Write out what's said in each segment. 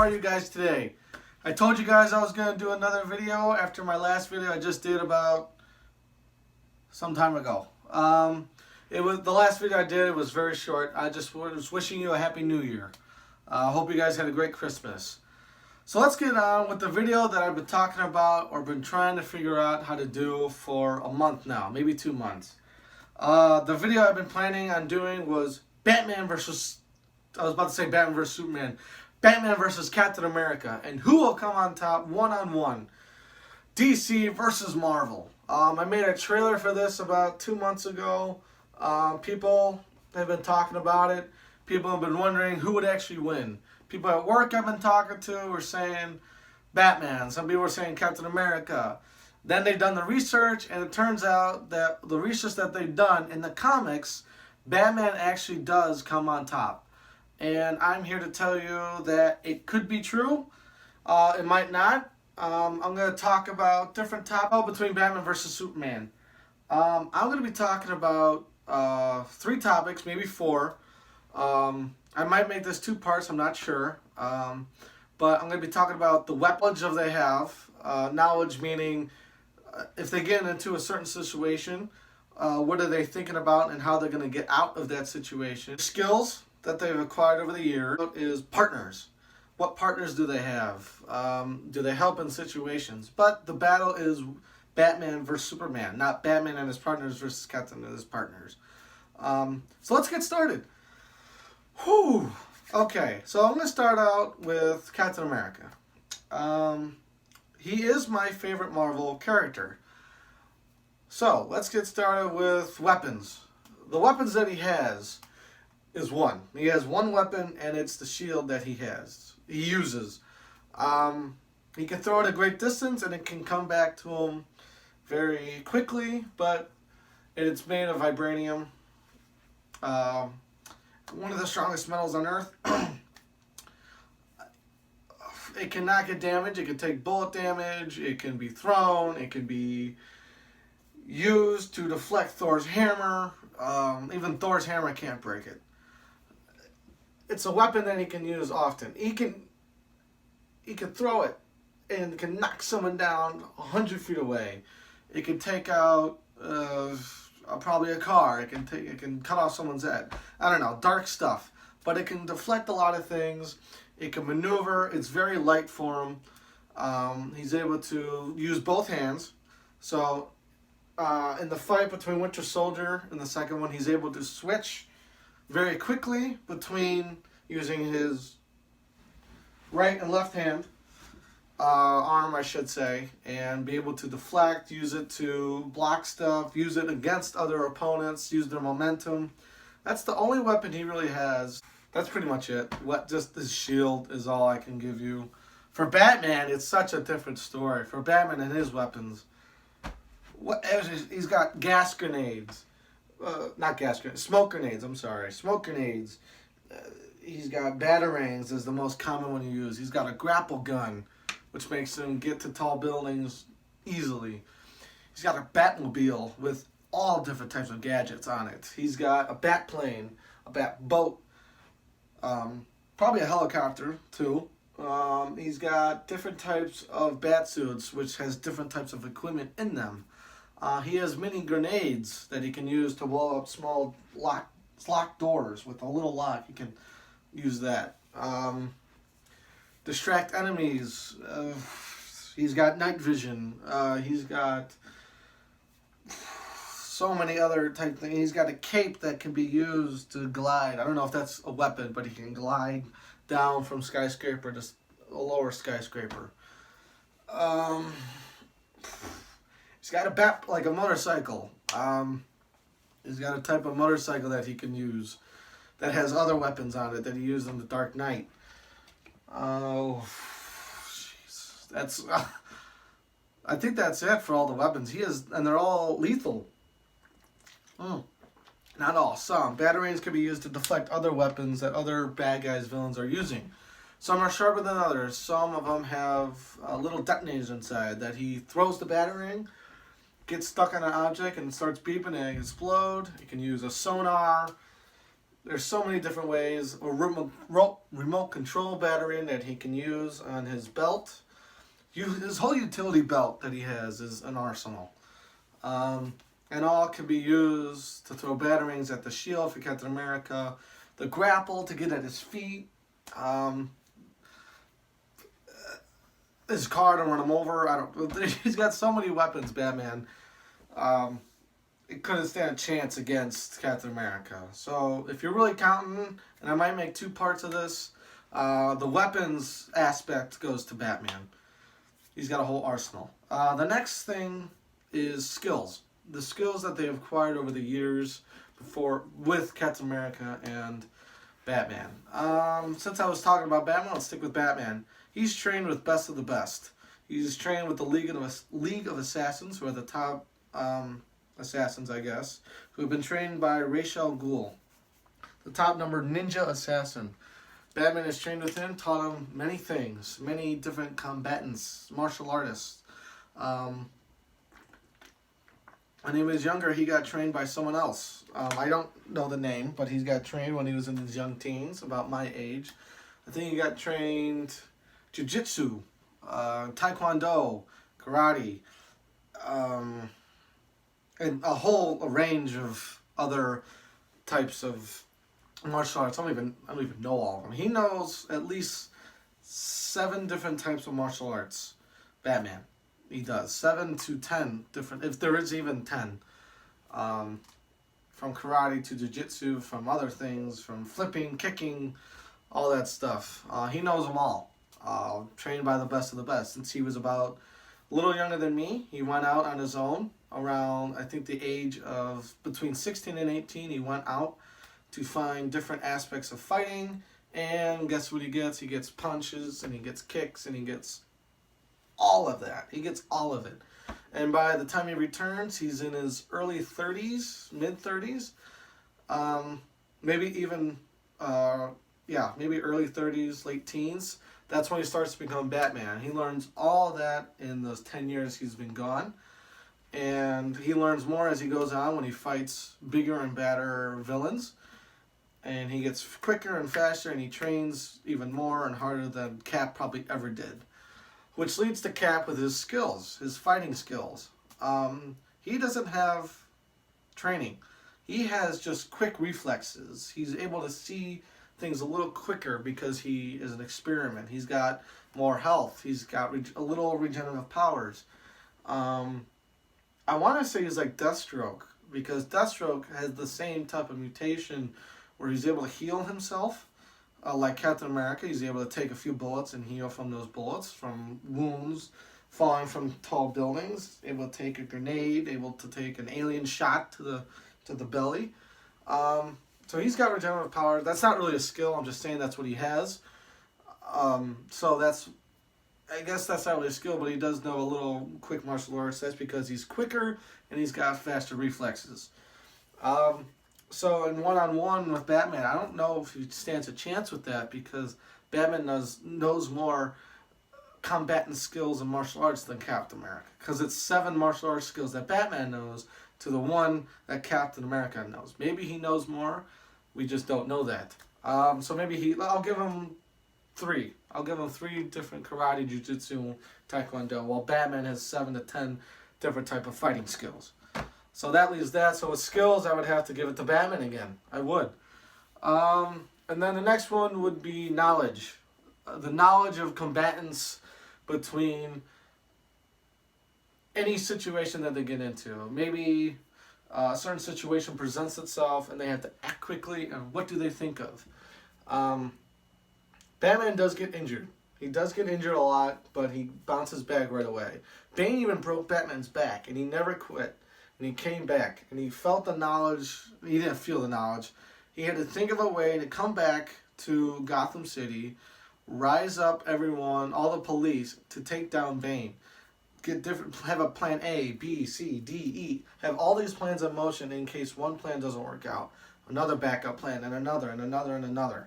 are you guys today? I told you guys I was going to do another video after my last video I just did about some time ago. It was the last video I did. It was very short. I just was wishing you a happy new year. Hope you guys had a great Christmas. So let's get on with the video that I've been talking about or been trying to figure out how to do for a month now, maybe 2 months. The video I've been planning on doing was Batman versus Superman. Batman versus Captain America. And who will come on top one-on-one? DC versus Marvel. I made a trailer for this about 2 months ago. People have been talking about it. People have been wondering who would actually win. People at work I've been talking to were saying Batman. Some people were saying Captain America. Then they've done the research, and it turns out that the research that they've done in the comics, Batman actually does come on top. And I'm here to tell you that it could be true. It might not. I'm going to talk about different topics between Batman versus Superman. I'm going to be talking about 3 topics, maybe 4. I might make this 2 parts, I'm not sure. But I'm going to be talking about the weapons they have. Knowledge meaning if they get into a certain situation, what are they thinking about and how they're going to get out of that situation. Skills that they've acquired over the years is partners. What partners do they have? Do they help in situations? But the battle is Batman versus Superman, not Batman and his partners versus Captain and his partners. So let's get started. Whew. Okay, so I'm going to start out with Captain America. He is my favorite Marvel character. So let's get started with weapons. The weapons that he has is one. He has one weapon, and it's the shield that he uses. He can throw it a great distance, and it can come back to him very quickly, but it's made of vibranium. One of the strongest metals on Earth. It cannot get damaged. It can take bullet damage. It can be thrown. It can be used to deflect Thor's hammer. Even Thor's hammer can't break it. It's a weapon that he can use often. He can throw it and can knock someone down 100 feet away. It can take out probably a car. It can cut off someone's head. I don't know, dark stuff. But it can deflect a lot of things. It can maneuver. It's very light for him. He's able to use both hands. So in the fight between Winter Soldier and the second one, he's able to switch very quickly between using his right and left hand, arm I should say, and be able to deflect, use it to block stuff, use it against other opponents, use their momentum. That's the only weapon he really has. That's pretty much it. Just his shield is all I can give you. For Batman, it's such a different story. For Batman and his weapons, he's got gas grenades. Not gas grenades, smoke grenades, I'm sorry. Smoke grenades. He's got batarangs is the most common one you use. He's got a grapple gun, which makes him get to tall buildings easily. He's got a Batmobile with all different types of gadgets on it. He's got a bat plane, a bat boat, probably a helicopter too. He's got different types of bat suits, which has different types of equipment in them. He has mini grenades that he can use to blow up small locked doors with a little lock. He can use that. Distract enemies. He's got night vision. He's got so many other type things. He's got a cape that can be used to glide. I don't know if that's a weapon, but he can glide down from skyscraper to a lower skyscraper. He's got a bat, like a motorcycle. He's got a type of motorcycle that he can use that has other weapons on it that he used in the Dark Knight. Oh, jeez. That's. I think that's it for all the weapons. He has, and they're all lethal. Not all. Some batarangs can be used to deflect other weapons that other bad guys, villains are using. Some are sharper than others. Some of them have little detonators inside that he throws the batarang, gets stuck on an object and starts beeping and explode. You can use a sonar. There's so many different ways. A remote control battery that he can use on his belt. His whole utility belt that he has is an arsenal. And all can be used to throw batarangs at the shield for Captain America. The grapple to get at his feet. His car to run him over. He's got so many weapons, Batman. It couldn't stand a chance against Captain America. So if you're really counting, and I might make two parts of this, the weapons aspect goes to Batman. He's got a whole arsenal. The next thing is skills. The skills that they have acquired over the years before with Captain America and Batman. Since I was talking about Batman, let's stick with Batman. He's trained with best of the best. He's trained with the League of Assassins, who are the top assassins, I guess, who have been trained by Ra's al Ghul, the top number ninja assassin. Batman has trained with him, taught him many things, many different combatants, martial artists. When he was younger, he got trained by someone else. I don't know the name, but he got trained when he was in his young teens, about my age. I think he got trained jiu-jitsu, taekwondo, karate, and a whole range of other types of martial arts. I don't even know all of them. He knows at least 7 different types of martial arts. Batman, he does 7 to 10 different, if there is even 10. From karate to jiu-jitsu, from other things, from flipping, kicking, all that stuff. He knows them all. Trained by the best of the best. Since he was about a little younger than me, he went out on his own around, I think, the age of between 16 and 18. He went out to find different aspects of fighting, and guess what he gets? He gets punches, and he gets kicks, and he gets all of that. He gets all of it. And by the time he returns, he's in his early 30s, mid-30s, maybe even, maybe early 30s, late teens. That's when he starts to become Batman. He learns all that in those 10 years he's been gone. And he learns more as he goes on when he fights bigger and badder villains. And he gets quicker and faster, and he trains even more and harder than Cap probably ever did. Which leads to Cap with his skills, his fighting skills. He doesn't have training. He has just quick reflexes. He's able to see things a little quicker because he is an experiment. He's got more health. He's got a little regenerative powers. I want to say he's like Deathstroke, because Deathstroke has the same type of mutation where he's able to heal himself. Like Captain America, he's able to take a few bullets and heal from those bullets, from wounds, falling from tall buildings, able to take a grenade, able to take an alien shot to the belly. So he's got regenerative power. That's not really a skill, I'm just saying that's what he has. So I guess that's not really a skill, but he does know a little quick martial arts. That's because he's quicker and he's got faster reflexes. So in one-on-one with Batman, I don't know if he stands a chance with that, because Batman knows more combatant skills and martial arts than Captain America. Because it's 7 martial arts skills that Batman knows to the 1 that Captain America knows. Maybe he knows more. We just don't know that. So maybe I'll give him 3. I'll give him 3 different karate, jiu-jitsu, taekwondo, while Batman has 7 to 10 different type of fighting skills. So that leaves that. So with skills, I would have to give it to Batman again. I would. And then the next one would be knowledge. The knowledge of combatants between any situation that they get into. Maybe a certain situation presents itself and they have to act quickly, and what do they think of? Batman does get injured. He does get injured a lot, but he bounces back right away. Bane even broke Batman's back, and he never quit. And he came back, and he felt the knowledge. He didn't feel the knowledge. He had to think of a way to come back to Gotham City, rise up everyone, all the police, to take down Bane. Have a plan A, B, C, D, E. Have all these plans in motion in case one plan doesn't work out. Another backup plan, and another, and another, and another.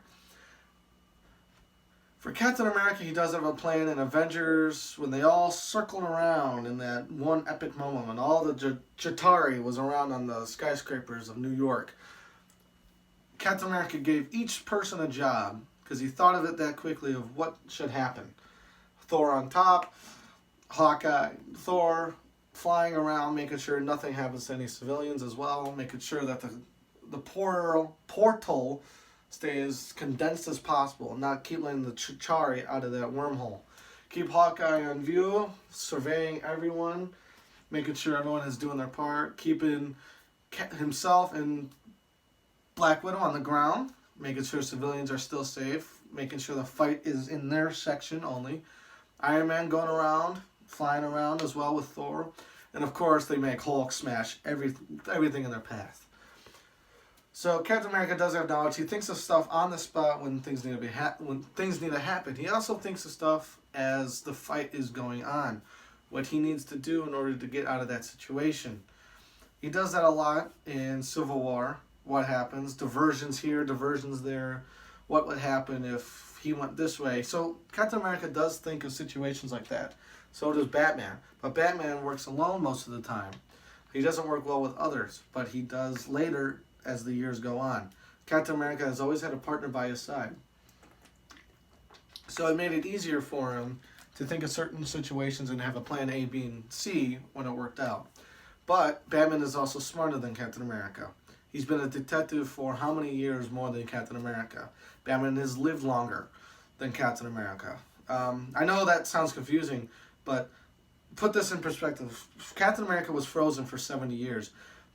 For Captain America, he does have a plan in Avengers when they all circled around in that one epic moment when all the Chitauri was around on the skyscrapers of New York. Captain America gave each person a job because he thought of it that quickly of what should happen. Thor on top, Hawkeye, Thor flying around, making sure nothing happens to any civilians as well, making sure that the portal stays condensed as possible, not keep letting the Chitauri out of that wormhole. Keep Hawkeye on view, surveying everyone, making sure everyone is doing their part, keeping himself and Black Widow on the ground, making sure civilians are still safe, making sure the fight is in their section only. Iron Man going around, flying around as well with Thor. And of course, they make Hulk smash everything in their path. So Captain America does have knowledge. He thinks of stuff on the spot when things need to happen. He also thinks of stuff as the fight is going on, what he needs to do in order to get out of that situation. He does that a lot in Civil War. What happens? Diversions here, diversions there. What would happen if he went this way? So Captain America does think of situations like that. So does Batman. But Batman works alone most of the time. He doesn't work well with others, but he does later as the years go on. Captain America has always had a partner by his side. So it made it easier for him to think of certain situations and have a plan A, B, and C when it worked out. But Batman is also smarter than Captain America. He's been a detective for how many years more than Captain America? Batman has lived longer than Captain America. I know that sounds confusing, but put this in perspective. Captain America was frozen for 70 years.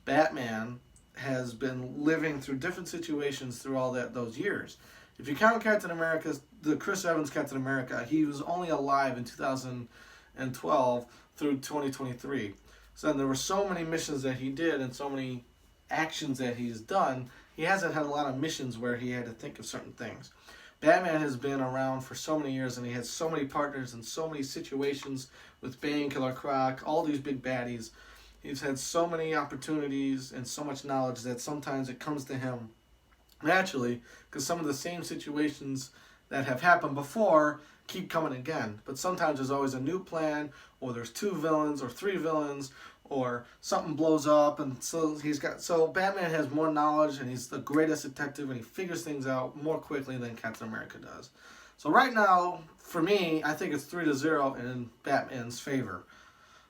Batman has been living through different situations through all those years. If you count Captain America, the Chris Evans Captain America, he was only alive in 2012 through 2023. So then there were so many missions that he did and so many actions that he's done, he hasn't had a lot of missions where he had to think of certain things. Batman has been around for so many years and he has so many partners and so many situations with Bane, Killer Croc, all these big baddies. He's had so many opportunities and so much knowledge that sometimes it comes to him naturally because some of the same situations that have happened before keep coming again. But sometimes there's always a new plan, or there's 2 villains or 3 villains, or something blows up, and so Batman has more knowledge and he's the greatest detective and he figures things out more quickly than Captain America does. So right now, for me, I think it's 3-0 in Batman's favor.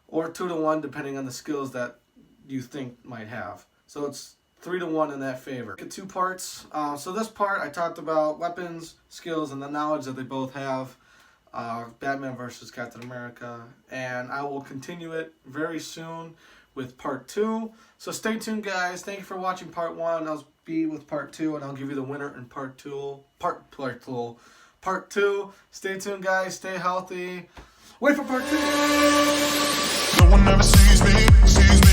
Or 2-1 depending on the skills that you think might have. So it's 3-1 in that favor. 2 parts. So this part I talked about weapons, skills, and the knowledge that they both have. Batman versus Captain America. And I will continue it very soon with part 2. So stay tuned, guys. Thank you for watching part 1. I'll be with part 2 and I'll give you the winner in part 2. Part 2. Stay tuned, guys. Stay healthy. Wait for part 2. No one ever sees me.